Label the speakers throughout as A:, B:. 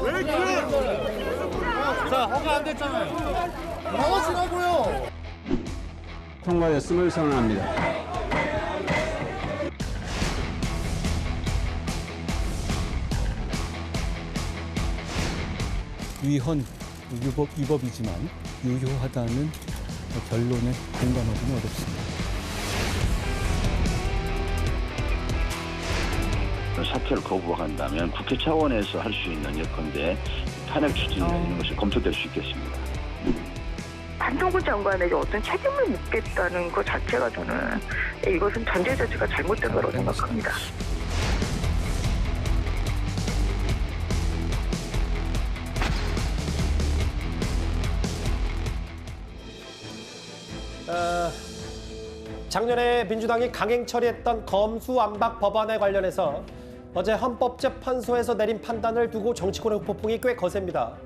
A: 왜 그래? 자, 허가 안 됐잖아요. 나가시라고요.
B: 통과됐음을 선언합니다.
C: 위헌 위법이지만 유효하다는 결론에 공감하기는 어렵습니다.
D: 사퇴를 거부한다면 국회 차원에서 할 수 있는 예컨대 탄핵 추진이나 이런 것이 검토될 수 있겠습니다.
E: 한동훈 장관에게 어떤 책임을 묻겠다는 것 자체가 저는 이것은 전제 자체가 잘못된 거라고 생각합니다.
F: 작년에 민주당이 강행 처리했던 검수완박 법안에 관련해서 어제 헌법재판소에서 내린 판단을 두고 정치권의 후폭풍이 꽤 거셉니다.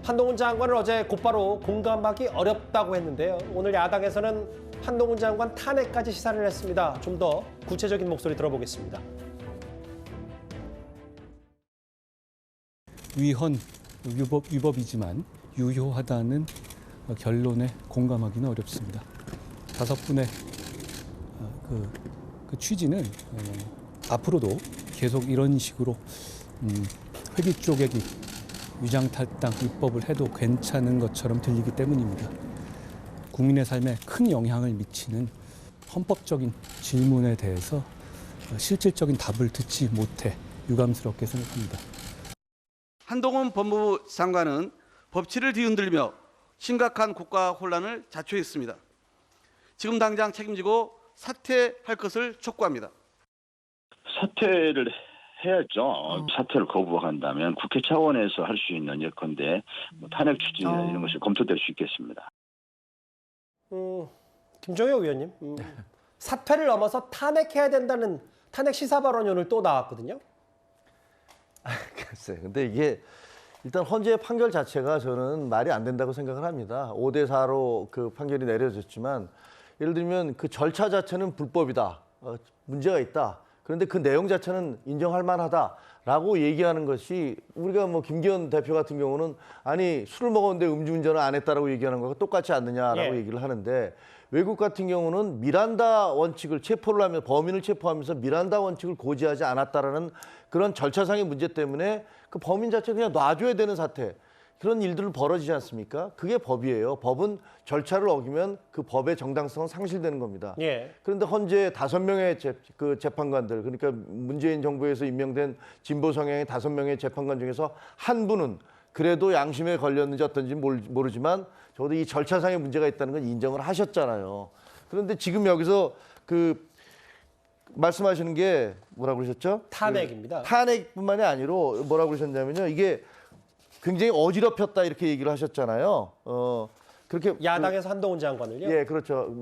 F: 한동훈 장관을 어제 곧바로 공감하기 어렵다고 했는데요. 오늘 야당에서는 한동훈 장관 탄핵까지 시사를 했습니다. 좀 더 구체적인 목소리 들어보겠습니다.
C: 위헌 위법이지만 유효하다는 결론에 공감하기는 어렵습니다. 다섯 분의 그 취지는 앞으로도 계속 이런 식으로 회기 쪼개기, 위장탈당 입법을 해도 괜찮은 것처럼 들리기 때문입니다. 국민의 삶에 큰 영향을 미치는 헌법적인 질문에 대해서 실질적인 답을 듣지 못해 유감스럽게 생각합니다.
G: 한동훈 법무부 장관은 법치를 뒤흔들며 심각한 국가 혼란을 자초했습니다. 지금 당장 책임지고 사퇴할 것을 촉구합니다.
D: 사퇴를 해야죠. 사퇴를 거부한다면 국회 차원에서 할 수 있는 예컨대 탄핵 추진이나 이런 것이 검토될 수 있겠습니다.
F: 김종혁 의원님, 사퇴를 넘어서 탄핵해야 된다는 탄핵 시사 발언이 오늘 또 나왔거든요.
H: 글쎄, 근데 이게 일단 헌재의 판결 자체가 저는 말이 안 된다고 생각을 합니다. 5대4로 그 판결이 내려졌지만 예를 들면 그 절차 자체는 불법이다, 문제가 있다. 그런데 그 내용 자체는 인정할 만하다라고 얘기하는 것이 우리가 뭐 김기현 대표 같은 경우는 아니 술을 먹었는데 음주운전을 안 했다라고 얘기하는 거가 똑같지 않느냐라고 얘기를 하는데 외국 같은 경우는 미란다 원칙을 체포를 하면 범인을 체포하면서 미란다 원칙을 고지하지 않았다라는 그런 절차상의 문제 때문에 그 범인 자체 그냥 놔줘야 되는 사태 그런 일들을 벌어지지 않습니까? 그게 법이에요. 법은 절차를 어기면 그 법의 정당성은 상실되는 겁니다. 그런데 헌재 5명의 재판관들 그러니까 문재인 정부에서 임명된 진보 성향의 5명의 재판관 중에서 한 분은 그래도 양심에 걸렸는지 어떤지 모르지만 적어도 이 절차상의 문제가 있다는 건 인정을 하셨잖아요. 그런데 지금 여기서 그 말씀하시는 게 뭐라고 그러셨죠?
F: 탄핵입니다.
H: 탄핵뿐만이 아니로 뭐라고 그러셨냐면요. 이게 굉장히 어지럽혔다 이렇게 얘기를 하셨잖아요. 그렇게
F: 야당에서 한동훈 장관을요?
H: 예, 그렇죠.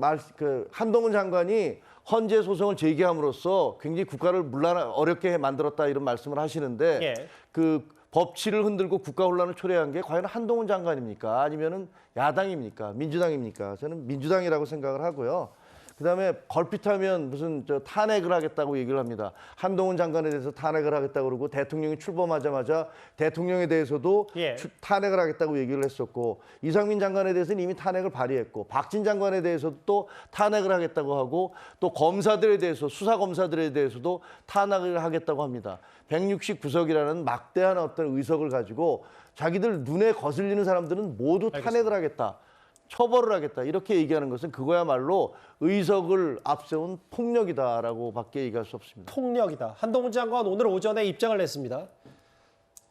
H: 한동훈 장관이 헌재 소송을 제기함으로써 굉장히 국가를 어렵게 만들었다 이런 말씀을 하시는데 그 법치를 흔들고 국가 혼란을 초래한 게 과연 한동훈 장관입니까? 아니면은 야당입니까? 민주당입니까? 저는 민주당이라고 생각을 하고요. 그다음에 걸핏하면 무슨 탄핵을 하겠다고 얘기를 합니다. 한동훈 장관에 대해서 탄핵을 하겠다고 그러고 대통령이 출범하자마자 대통령에 대해서도 탄핵을 하겠다고 얘기를 했었고 이상민 장관에 대해서는 이미 탄핵을 발의했고 박진 장관에 대해서도 또 탄핵을 하겠다고 하고 또 검사들에 대해서 수사 검사들에 대해서도 탄핵을 하겠다고 합니다. 169석이라는 막대한 어떤 의석을 가지고 자기들 눈에 거슬리는 사람들은 모두 탄핵을 하겠다. 처벌을 하겠다 이렇게 얘기하는 것은 그거야말로 의석을 앞세운 폭력이다라고 밖에 얘기할 수 없습니다.
F: 폭력이다. 한동훈 장관 오늘 오전에 입장을 냈습니다.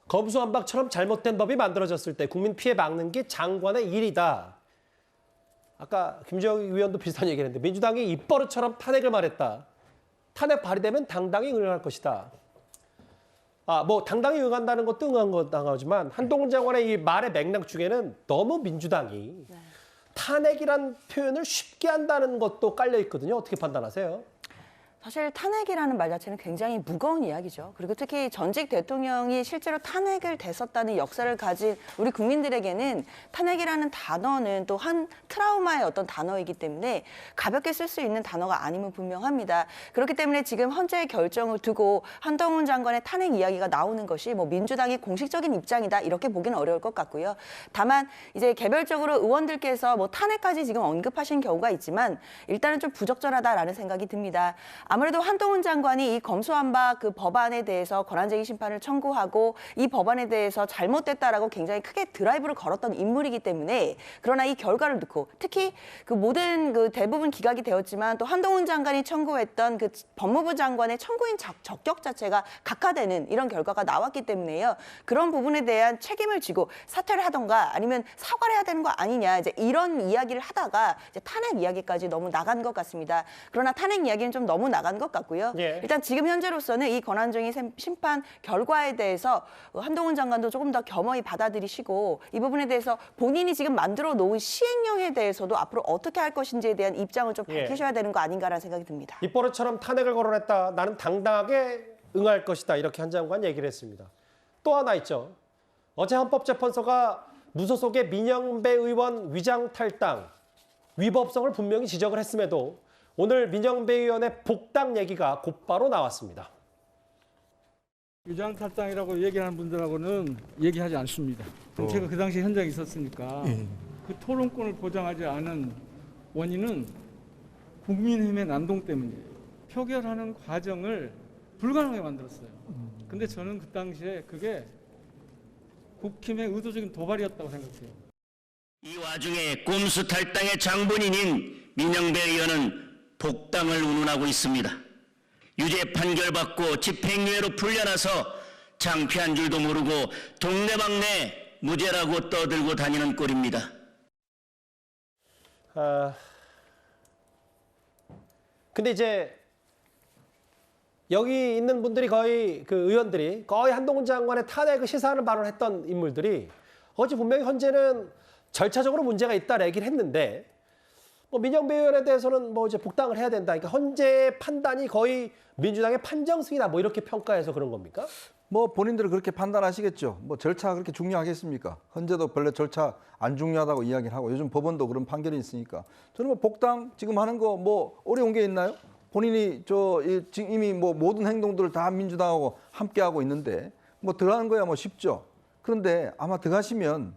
F: 검수완박처럼 잘못된 법이 만들어졌을 때 국민 피해 막는 게 장관의 일이다. 아까 김재영 의원도 비슷한 얘기를 했는데 민주당이 입버릇처럼 탄핵을 말했다. 탄핵 발의되면 당당히 응할 것이다. 뭐 당당히 응한다는 것도 응하지만 한동훈 장관의 이 말의 맥락 중에는 너무 민주당이 탄핵이란 표현을 쉽게 한다는 것도 깔려 있거든요. 어떻게 판단하세요?
B: 사실 탄핵이라는 말 자체는 굉장히 무거운 이야기죠. 그리고 특히 전직 대통령이 실제로 탄핵을 됐었다는 역사를 가진 우리 국민들에게는 탄핵이라는 단어는 또 한 트라우마의 어떤 단어이기 때문에 가볍게 쓸 수 있는 단어가 아님은 분명합니다. 그렇기 때문에 지금 헌재의 결정을 두고 한동훈 장관의 탄핵 이야기가 나오는 것이 뭐 민주당의 공식적인 입장이다 이렇게 보기는 어려울 것 같고요. 다만 이제 개별적으로 의원들께서 뭐 탄핵까지 지금 언급하신 경우가 있지만 일단은 좀 부적절하다라는 생각이 듭니다. 아무래도 한동훈 장관이 이 검수완박 그 법안에 대해서 권한쟁의 심판을 청구하고 이 법안에 대해서 잘못됐다라고 굉장히 크게 드라이브를 걸었던 인물이기 때문에 그러나 이 결과를 놓고 특히 그 모든 그 대부분 기각이 되었지만 또 한동훈 장관이 청구했던 그 법무부 장관의 청구인 적격 자체가 각하되는 이런 결과가 나왔기 때문에요. 그런 부분에 대한 책임을 지고 사퇴를 하던가 아니면 사과를 해야 되는 거 아니냐 이제 이런 이야기를 하다가 이제 탄핵 이야기까지 너무 나간 것 같습니다. 그러나 탄핵 이야기는 좀 너무 나간 것 같고요.
F: 예.
B: 일단 지금 현재로서는 이 권한쟁의 심판 결과에 대해서 한동훈 장관도 조금 더 겸허히 받아들이시고 이 부분에 대해서 본인이 지금 만들어 놓은 시행령에 대해서도 앞으로 어떻게 할 것인지에 대한 입장을 좀 밝히셔야 되는 거 아닌가라는 생각이 듭니다.
F: 입버릇처럼 탄핵을 거론했다. 나는 당당하게 응할 것이다. 이렇게 한 장관 얘기를 했습니다. 또 하나 있죠. 어제 헌법재판소가 무소속의 민영배 의원 위장 탈당, 위법성을 분명히 지적을 했음에도 오늘 민영배 의원의 복당 얘기가 곧바로 나왔습니다.
I: 위장 탈당이라고 얘기하는 분들하고는 얘기하지 않습니다. 제가 그 당시 현장에 있었으니까 그 토론권을 보장하지 않은 원인은 국민의힘의 난동 때문이에요. 표결하는 과정을 불가능하게 만들었어요. 근데 저는 그 당시에 그게 국힘의 의도적인 도발이었다고 생각해요.
J: 이 와중에 꼼수 탈당의 장본인인 민영배 의원은 복당을 운운하고 있습니다. 유죄 판결받고 집행유예로 풀려나서 창피한 줄도 모르고 동네방네 무죄라고 떠들고 다니는 꼴입니다.
F: 근데 이제 여기 있는 분들이 거의 그 의원들이 거의 한동훈 장관의 탄핵을 시사하는 발언을 했던 인물들이 어제 분명히 헌재는 절차적으로 문제가 있다 얘기를 했는데 뭐 민영배 의원에 대해서는 뭐 이제 복당을 해야 된다. 그러니까 헌재의 판단이 거의 민주당의 판정승이다. 뭐 이렇게 평가해서 그런 겁니까?
K: 뭐 본인들은 그렇게 판단하시겠죠. 뭐 절차가 그렇게 중요하겠습니까? 헌재도 별로 절차 안 중요하다고 이야기를 하고 요즘 법원도 그런 판결이 있으니까 저는 뭐 복당 지금 하는 거 뭐 어려운 게 있나요? 본인이 지금 이미 뭐 모든 행동들을 다 민주당하고 함께 하고 있는데 뭐 들어가는 거야 뭐 쉽죠. 그런데 아마 들어가시면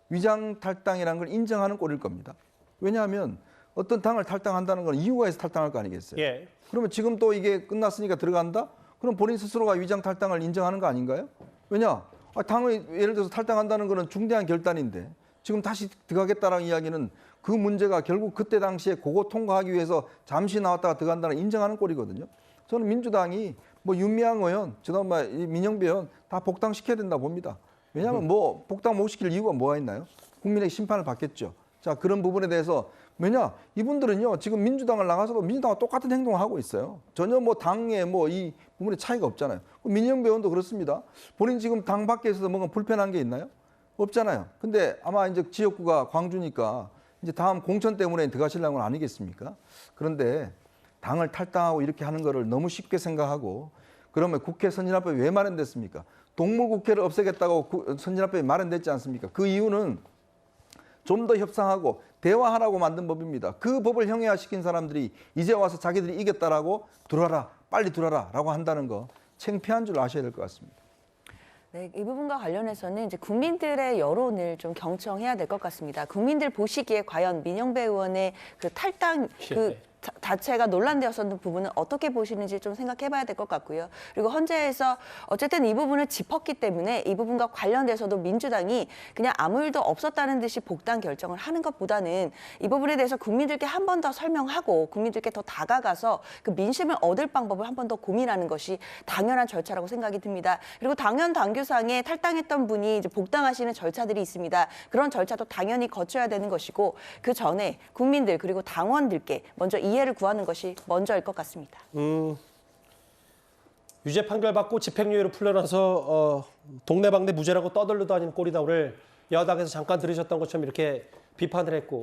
K: 위장 탈당이라는 걸 인정하는 꼴일 겁니다. 왜냐하면 어떤 당을 탈당한다는 건 이유가 있어서 탈당할 거 아니겠어요?
F: 예.
K: 그러면 지금 또 이게 끝났으니까 들어간다? 그럼 본인 스스로가 위장 탈당을 인정하는 거 아닌가요? 왜냐? 당을 예를 들어서 탈당한다는 거는 중대한 결단인데 지금 다시 들어가겠다라는 이야기는 그 문제가 결국 그때 당시에 그거 통과하기 위해서 잠시 나왔다가 들어간다는 인정하는 꼴이거든요. 저는 민주당이 뭐 윤미향 의원, 민영배 의원 다 복당시켜야 된다 봅니다. 왜냐하면 뭐 복당 못 시킬 이유가 뭐가 있나요? 국민의 심판을 받겠죠. 자, 그런 부분에 대해서 왜냐 이분들은요 지금 민주당을 나가서도 민주당과 똑같은 행동을 하고 있어요. 전혀 뭐 당에 뭐 이 부분에 차이가 없잖아요. 민영배 의원도 그렇습니다. 본인 지금 당 밖에 있어서 뭔가 불편한 게 있나요? 없잖아요. 근데 아마 이제 지역구가 광주니까 이제 다음 공천 때문에 들어가시려는 건 아니겠습니까? 그런데 당을 탈당하고 이렇게 하는 거를 너무 쉽게 생각하고 그러면 국회 선진화법이 왜 마련됐습니까? 동물국회를 없애겠다고 선진화법이 마련됐지 않습니까? 그 이유는 좀 더 협상하고 대화하라고 만든 법입니다. 그 법을 형해화시킨 사람들이 이제 와서 자기들이 이겼다라고 들어와라, 빨리 들어와라라고 한다는 거 창피한 줄 아셔야 될 것 같습니다.
B: 네, 이 부분과 관련해서는 이제 국민들의 여론을 좀 경청해야 될 것 같습니다. 국민들 보시기에 과연 민영배 의원의 그 탈당 자체가 논란되었었던 부분은 어떻게 보시는지 좀 생각해봐야 될 것 같고요. 그리고 헌재에서 어쨌든 이 부분을 짚었기 때문에 이 부분과 관련돼서도 민주당이 그냥 아무 일도 없었다는 듯이 복당 결정을 하는 것보다는 이 부분에 대해서 국민들께 한 번 더 설명하고 국민들께 더 다가가서 그 민심을 얻을 방법을 한 번 더 고민하는 것이 당연한 절차라고 생각이 듭니다. 그리고 당연 당규상에 탈당했던 분이 이제 복당하시는 절차들이 있습니다. 그런 절차도 당연히 거쳐야 되는 것이고 그 전에 국민들 그리고 당원들께 먼저 이해를 구하는 것이 먼저일 것 같습니다.
F: 유죄 판결 받고 집행유예로 풀려나서 동네방네 무죄라고 떠들러 다니는 꼴이다. 오늘 여당에서 잠깐 들으셨던 것처럼 이렇게 비판을 했고.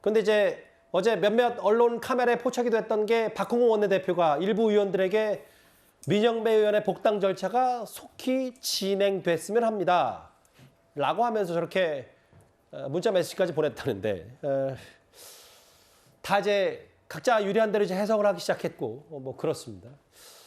F: 그런데 이제 어제 몇몇 언론 카메라에 포착이 됐던 게 박홍우 원내대표가 일부 의원들에게 민영배 의원의 복당 절차가 속히 진행됐으면 합니다. 라고 하면서 저렇게 문자 메시지까지 보냈다는데 다 이제 각자 유리한 대로 이제 해석을 하기 시작했고 뭐 그렇습니다.